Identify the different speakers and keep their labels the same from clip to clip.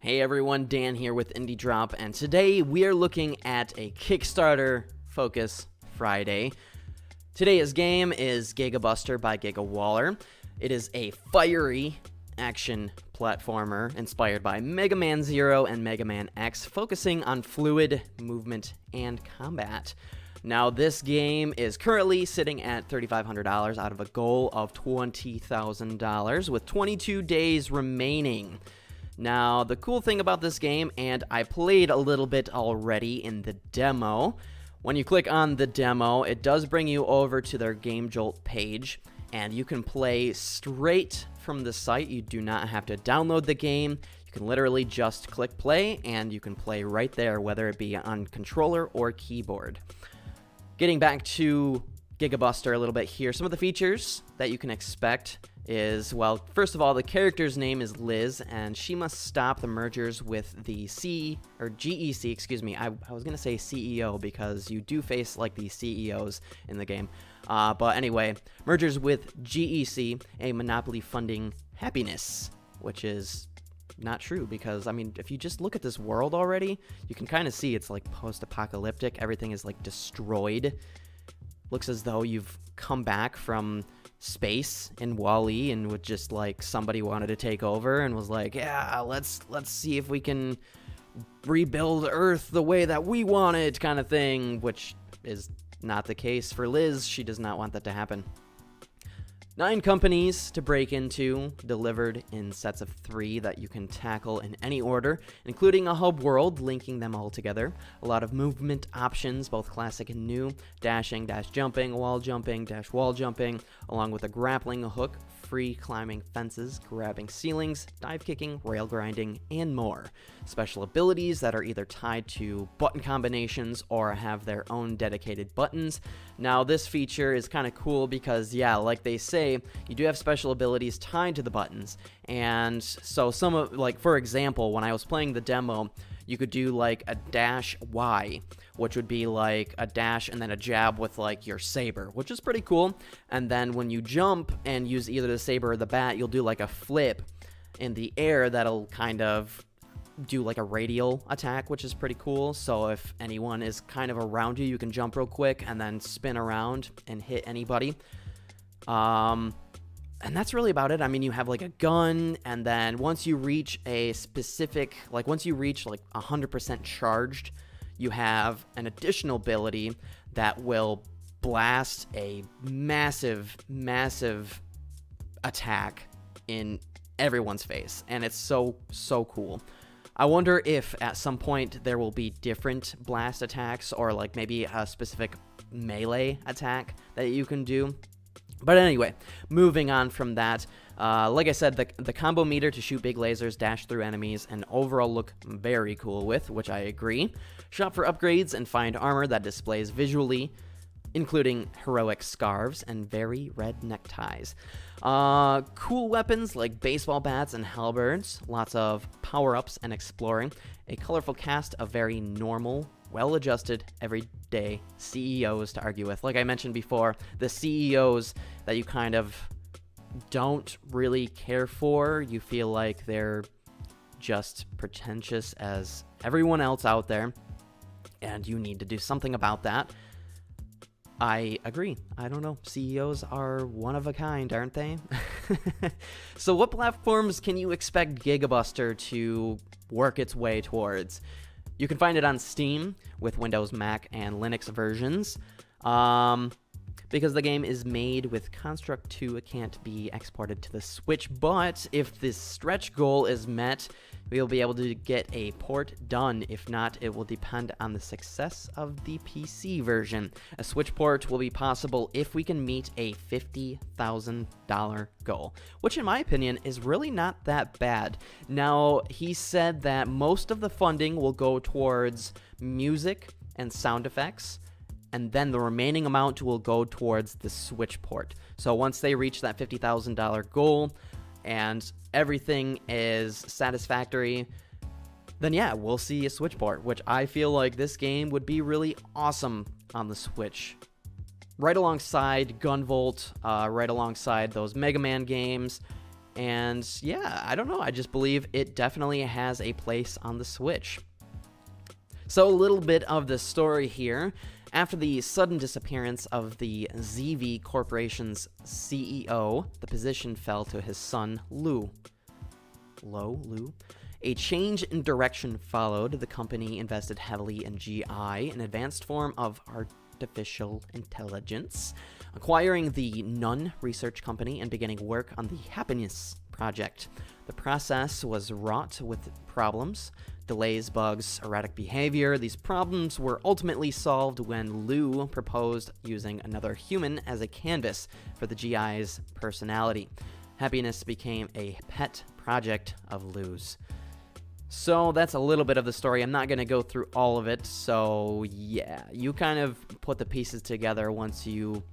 Speaker 1: Hey everyone, Dan here with Indie Drop, and today we are looking at a Kickstarter Focus Friday. Today's game is Gigabuster by GigaWaller. It is a fiery action platformer inspired by Mega Man Zero and Mega Man X, focusing on fluid movement and combat. Now, this game is currently sitting at $3,500 out of a goal of $20,000 with 22 days remaining. Now, the cool thing about this game, and I played a little bit already in the demo, when you click on the demo, it does bring you over to their Game Jolt page, and you can play straight from the site. You do not have to download the game. You can literally just click play, and you can play right there, whether it be on controller or keyboard. Getting back to Gigabuster a little bit here, some of the features that you can expect is, well, first of all, the character's name is Liz, and she must stop the mergers with the GEC, excuse me. I was going to say CEO because you do face, like, the CEOs in the game. But anyway, mergers with GEC, a monopoly funding happiness, which is not true because, I mean, if you just look at this world already, you can kind of see it's, like, post-apocalyptic. Everything is, like, destroyed. Looks as though you've come back from space in Wall-E and with just like somebody wanted to take over and was like, yeah, let's see if we can rebuild Earth the way that we want it, kind of thing, which is not the case for Liz. She does not want that to happen. 9 companies to break into, delivered in sets of 3 that you can tackle in any order, including a hub world linking them all together. A lot of movement options, both classic and new, dashing, dash jumping, wall jumping, dash wall jumping, along with a grappling hook, free climbing fences, grabbing ceilings, dive kicking, rail grinding, and more. Special abilities that are either tied to button combinations or have their own dedicated buttons. Now, this feature is kind of cool because, yeah, like they say, you do have special abilities tied to the buttons. And so some of, like, for example, when I was playing the demo, you could do like a dash Y, which would be like a dash and then a jab with like your saber, which is pretty cool. And then when you jump and use either the saber or the bat, you'll do like a flip in the air that'll kind of do like a radial attack, which is pretty cool. So if anyone is kind of around you, you can jump real quick and then spin around and hit anybody. And that's really about it. I mean, you have like a gun, and then once you reach a specific, like once you reach like 100% charged, you have an additional ability that will blast a massive, massive attack in everyone's face. And it's so, so cool. I wonder if at some point there will be different blast attacks or like maybe a specific melee attack that you can do. But anyway, moving on from that, like I said, the combo meter to shoot big lasers, dash through enemies, and overall look very cool with, which I agree. Shop for upgrades and find armor that displays visually, including heroic scarves and very red neckties. Cool weapons like baseball bats and halberds, lots of power-ups and exploring, a colorful cast of very normal, well-adjusted, everyday CEOs to argue with. Like I mentioned before, the CEOs that you kind of don't really care for, you feel like they're just pretentious as everyone else out there, and you need to do something about that. I agree. I don't know. CEOs are one of a kind, aren't they? So what platforms can you expect Gigabuster to work its way towards? You can find it on Steam with Windows, Mac, and Linux versions. Because the game is made with Construct 2, it can't be exported to the Switch, but if this stretch goal is met, we'll be able to get a port done. If not, it will depend on the success of the PC version. A Switch port will be possible if we can meet a $50,000 goal, which in my opinion is really not that bad. Now, he said that most of the funding will go towards music and sound effects, and then the remaining amount will go towards the Switch port. So once they reach that $50,000 goal and everything is satisfactory, then yeah, we'll see a Switch port, which I feel like this game would be really awesome on the Switch. Right alongside Gunvolt, right alongside those Mega Man games, And yeah, I don't know. I just believe it definitely has a place on the Switch. So a little bit of the story here. After the sudden disappearance of the ZV Corporation's CEO, the position fell to his son, Lou. A change in direction followed. The company invested heavily in GI, an advanced form of artificial intelligence, acquiring the Nun research company and beginning work on the Happiness Project. The process was wrought with problems, delays, bugs, erratic behavior. These problems were ultimately solved when Lou proposed using another human as a canvas for the GI's personality. Happiness became a pet project of Lou's. So that's a little bit of the story. I'm not going to go through all of it. So yeah, you kind of put the pieces together once you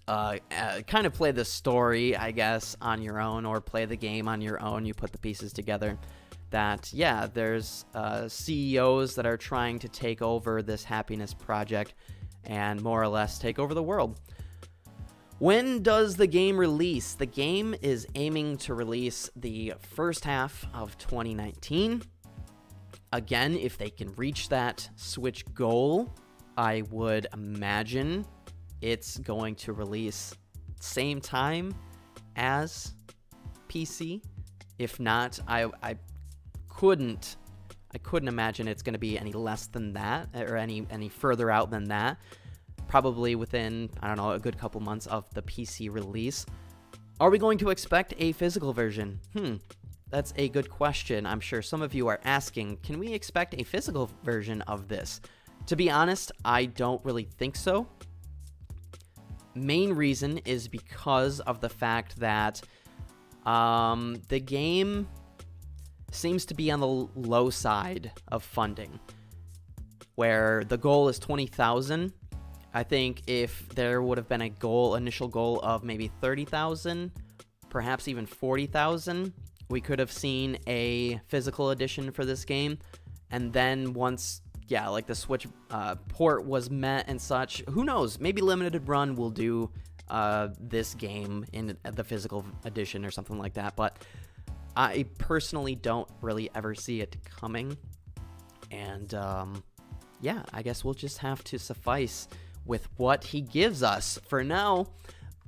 Speaker 1: kind of play the story, I guess, on your own, or play the game on your own. You put the pieces together that, yeah, there's CEOs that are trying to take over this Happiness Project and more or less take over the world. When does the game release? The game is aiming to release the first half of 2019. Again, if they can reach that Switch goal, I would imagine it's going to release same time as PC. If not, I couldn't imagine it's going to be any less than that, or any further out than that. Probably within, I don't know, a good couple months of the PC release. Are we going to expect a physical version? That's a good question. I'm sure some of you are asking, can we expect a physical version of this? To be honest, I don't really think so. Main reason is because of the fact that the game seems to be on the low side of funding, where the goal is 20,000. I think if there would have been a initial goal of maybe 30,000, perhaps even 40,000, we could have seen a physical edition for this game. And then once, yeah, like the Switch port was met and such, who knows? Maybe Limited Run will do this game in the physical edition or something like that. But I personally don't really ever see it coming. And yeah, I guess we'll just have to suffice with what he gives us for now.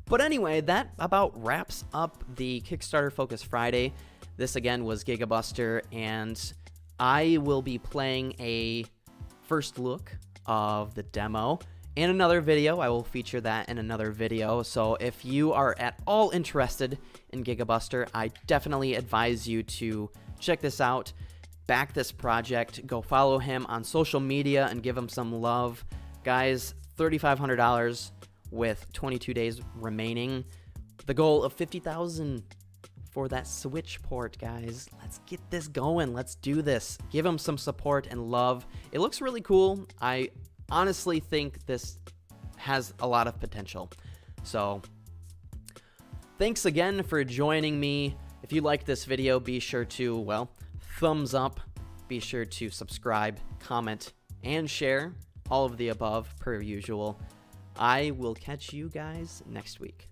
Speaker 1: But anyway, that about wraps up the Kickstarter Focus Friday. This again was Gigabuster, and I will be playing a first look of the demo in another video. I will feature that in another video. So if you are at all interested in Gigabuster, I definitely advise you to check this out, back this project, go follow him on social media and give him some love. Guys, $3,500 with 22 days remaining. The goal of 50,000 for that Switch port, guys. Let's get this going. Let's do this. Give him some support and love. It looks really cool. I honestly think this has a lot of potential. So, thanks again for joining me. If you like this video, be sure to, well, thumbs up. Be sure to subscribe, comment, and share. All of the above, per usual. I will catch you guys next week.